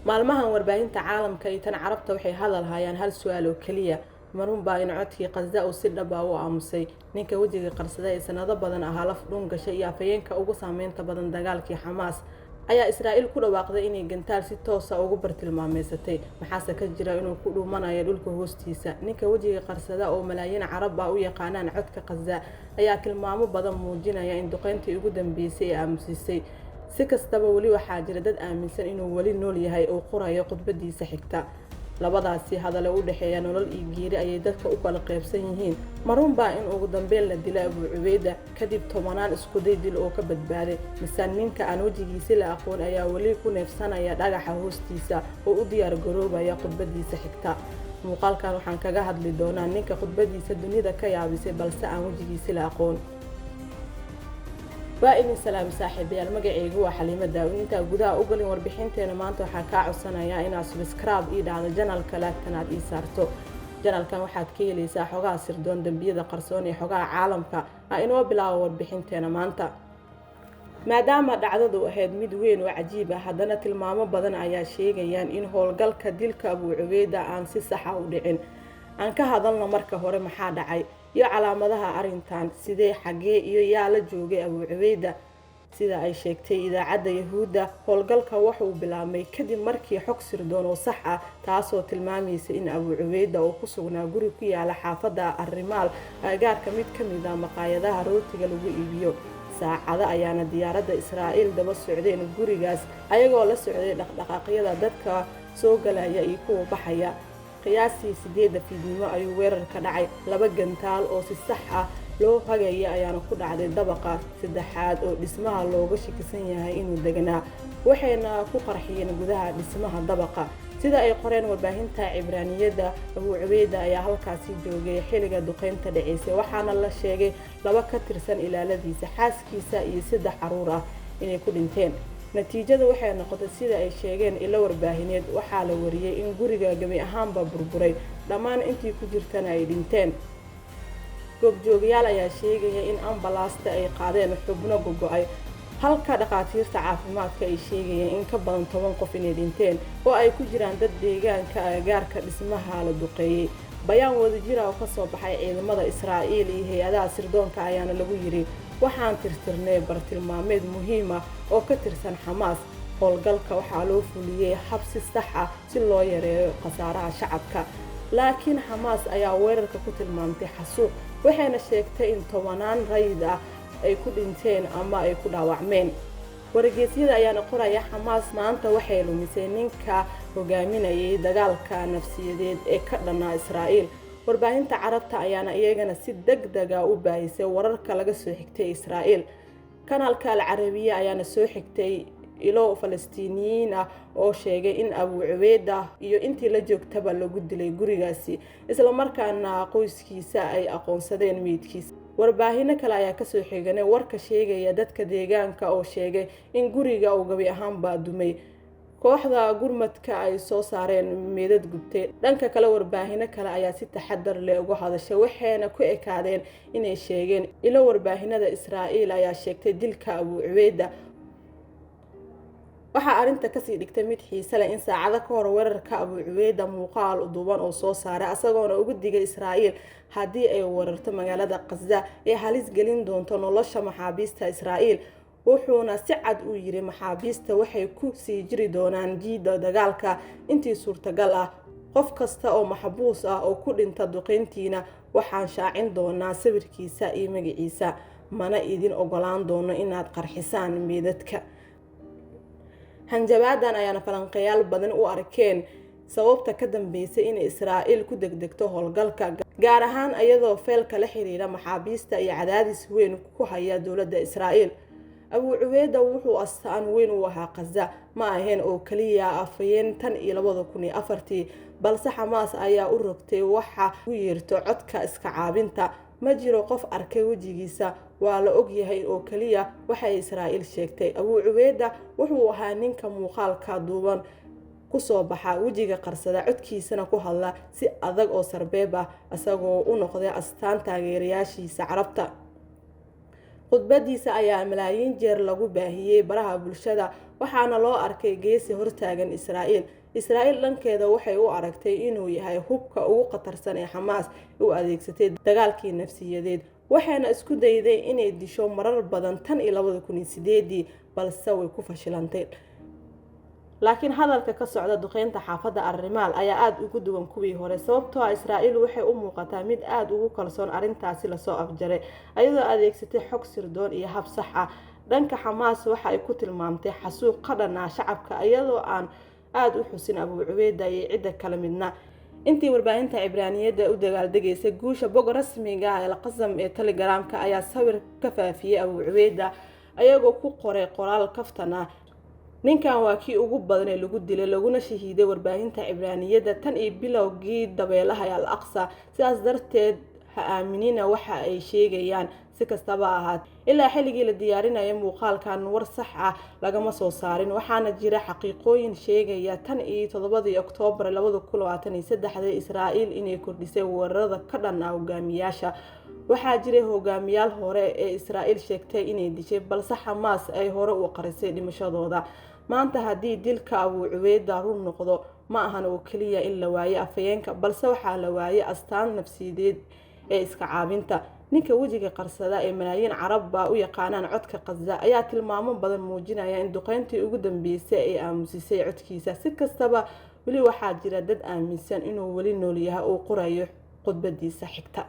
maalmahan warbaahinta caalamka iyo tan carabta waxay hadal hayaan hal su'aal oo kaliya marun baa in codkii Gaza uu si dhab ah u aamusay ninka wajiga qarsada ee sanado badan ahaa laf dhun gashay iyo afayeenka ugu saameynta badan dagaalkii Xamaas ayaa Israa'iil ku dhawaaqday inay gantaal si toos ah ugu bartilmaameysatay maxaase ka jira inuu ku dhumanayo dhulka hoostiisa ninka wajiga qarsada oo malaayiin carab ah u yaqaanaan codka Gaza ayaa tilmaamo badan muujinaya in duqeyntii ugu dambeysay ay aamusisay si kastaba wali waxaa jira dad aaminsan inuu wali nool yahay oo qorayo khudbadiisa xigta labadaasi hadal u dhaxeeya nolol iyo geeri ayay dadka u kala qaybsan yihiin marun baa in ugu dambeyn la dilay Abu Cubayda kadib tobanaan isku day dil oo ka badbaaday misaan ninka aan wajigiisa la aqoon ayaa wali ku neefsanaya dhagaxa hoostiisa oo u diyaar garoobaya khudbadiisa xigta muuqaalkan waxaan kaga hadli doonaa ninka khudbadiisa dunida ka yaabisay balse aan wajigiisa la aqoon وإني سلام صاحبي المجاعي هو حليمة داوين أنت جودها أقولي وربحينتي أنا ما أنتو حكاعو سنة يا إنا سبسكرايب إيد على جنال كلاك تناد إيسارتو جنال كان واحد كيلي سا حقا سردون دنبيدا قرصوني حقا عالمك إنو بلا وربحينتي أنا ما أنت ما دام دعددو أهد مدوين وعجيبة هدنا تلمامو بدن عيا شيغيان إن هولغالك ديلك أبو عبيدة عن سي صحا ودعين aan ka hadalno marka hore maxaa dhacay iyo calaamadaha arintan sidee xagee iyo yaa la joogay Abu Cubayda sida ay sheegtay idaacadda Yahuuda howlgalka wuxuu bilaabmay kadib markii xog sirdoon oo sax ah taasoo tilmaamaysa in Abu Cubayda uu ku sugnaa guri ku yaala xaafadda Arrimaal agagaarka mid ka mid ah maqaayadaha rootiga lagu iibiyo saacada ayaana diyaaradda Israa'iil daba socdeen gurigaas ayagoo la socday dhaqdhaqaaqyada dadka soo galaya iyo kuwa baxaya qiyaastii 8 fiidnimo ayuu weerar ka dhacay laba gantaal oo si sax ah loo hagayay ayaana ku dhacday dabaqa saddexaad oo dhismaha looga shakisan yahay inuu deganaa waxayna ku qarxiyeen gudaha dhismaha dabaqa sida ay qoreen warbaahinta Cibraaniyada Abu Cubayda ayaa halkaasi joogay xilliga duqeynta dhaceysay waxaana la sheegay laba ka tirsan ilaaladiisa xaaskiisa iyo 3 caruur ah inay ku dhinteen natiijadu waxay noqotay sida ay sheegeen ila warbaahineed waxaa la wariyay in guriga gabi ahaanba burburay dhammaan intii ku jirtana ay dhinteen goobjoogayaal ayaa sheegaya in ambalaasta ay qaadeen xubno gogo'ay halka dhaqaatiirta caafimaadka ay sheegayeen in ka badan 10 qof inay dhinteen oo ay ku jiraan dad deegaanka agagaarka dhismaha la duqeeyay bayaan wadajir ah oo ka soo baxay ciidamada Israa'iil iyo hay'adaha sirdoonka ayaana lagu yiri waxaan tirtirnay bartilmaameed muhiim ah oo ka tirsan Xamaas howlgalka waxaa loo fuliyay habsi sax ah si loo yareeyo khasaaraha shacabka laakiin Xamaas ayaa weerarka ku tilmaamtay xasuuq waxayna sheegtay in tobanaan rayid ah ay ku dhinteen ama ay ku dhaawacmeen wargeysyada ayaana qoraya Xamaas maanta waxay lumisay ninka hogaaminayay dagaalka nafsiyadeed ee ka dhanaa Israa'iil warbaahinta carabta ayaana iyagana si degdeg ah u baahisay wararka laga soo xigtay Israa'iil kanaalka Al-Carabiya ayaana soo xigtay ilo Falastiiniyiin ah oo sheegay in Abu Cubayda iyo intii la joogtaba lagu dilay gurigaasi isla markaana qoyskiisa ay aqoonsadeen meydkiisa warbaahinno kale ayaa ka soo xiganay warka sheegaya dadka deegaanka oo sheegay in guriga uu gabi ahaanba dumay kooxda gurmadka ay soo saareen meedad gubtay dhanka kale warbaahinno kale ayaa si taxadar leh uga hadashay waxayna ku ekaadeen inay sheegeen ilo warbaahinada Israa'iil ayaa sheegtay dilka Abu Cubayda waxa arinta ka sii dhigtay mid xiiso leh in saacado ka hor weerarka Abu Cubayda muuqaal u duuban oo soo saaray asagoona ugu digay Israa'iil haddii ay weerarto magaalada Gaza ee halis gelin doonto nolosha maxaabiista Israa'iil wuxuuna si cad u yiri maxaabiista waxay ku sii jiri doonaan jiida dagaalka intii suurtagal ah qof kasta oo maxbuus ah oo ku dhinta duqeyntiina waxaan shaacin doonaa sawirkiisa iyo magaciisa mana idin ogolaan doono inaad qarxisaan meedadka hanjabaadan ayaana falanqayaal badan u arkeen sababta ka dambeysay in Israa'iil ku degdegto howlgalka gaar ahaan iyadoo feelka la xiriira maxaabiista iyo cadaadis weyn ku haya dawladda Israa'iil Abu Cubayda wuxuu astaan weyn u ahaa Gaza ma ahayn oo kaliya afayeen tan iyo 2004 balse Xamaas ayaa u rogtay waxa uu yeerto codka iska caabinta ma jiro qof arkay wajigiisa waa la og yahay oo kaliya waxa Israa'iil sheegtay Abu Cubayda wuxuu ahaa ninka muuqaalka duuban ku soo baxa wajiga qarsada codkiisana ku hadla si adag oo sarbeeb ah asagoo u noqday astaan taageerayaashiisa carabta khudbadiisa ayaa malaayiin jeer lagu baahiyey baraha bulshada waxaana loo arkay geesi hortaagan Israa'iil dhankeeda waxay u aragtay inuu yahay hubka ugu khatarsan ee Xamaas u adeegsatay dagaalkii nafsiyadeed waxayna isku dayday inay disho marar badan tan iyo 2008 balse way ku fashilantay laakiin hadalka ka socda duqeynta xaafadda Arrimaal ayaa aad ugu duwan kuwii hore sababtoo ah Israa'iil waxay u muuqataa mid aad ugu kalsoon arintaasi la soo afjaray ayadoo adeegsatay xog sirdoon iyo hab sax ah dhanka Xamaas waxa ay ku tilmaamtay xasuuq ka dhan ah shacabka iyadoo aan aad u xusin Abu Cubayda iyo cid kale midna intii warbaahinta Cibraaniyada u dagaaldegaysay guusha bog rasmiga ah ee Al-Qassam ee Telegram-ka ayaa sawir ka faafiyay Abu Cubayda ayagoo ku qoray qoraal kaftana ninkan waa kii ugu badan ee lagu dilay laguna shahiiday warbaahinta Cibraaniyada tan iyo bilowgii dabeelaha Al-Aqsa sidaas darteed ha aaminina waxa ay sheegayaan si kastaba ahaad ilaa xilligii la diyaarinayo muuqaalkan war sax ah lagama soo saarin waxaana jira xaqiiqooyin sheegaya tan iyo 7 Oktoobar 2023 Israa'iil inay kordhisay weerarada ka dhan ah hogaamiyaasha waxaa jiray hogaamiyaal hore ee Israa'iil sheegtay inay dishay balse Xamaas ay hore u qarisay dhimashadooda maanta haddii dilka Abu Cubayda run noqdo ma ahan oo kaliya in la waayo afayeenka balse waxaa la waayay astaan nafsiyeed ee iska caabinta ninka wajiga qarsada ee malaayiin Carab u yaqaanaan codka Gaza ayaa tilmaamo badan muujinaya in duqeyntii ugu dambeysay ay aamusisay codkiisa si kastaba wali waxaa jira dad aaminsan inuu wali nool yahay oo qorayo khudbadiisa xigta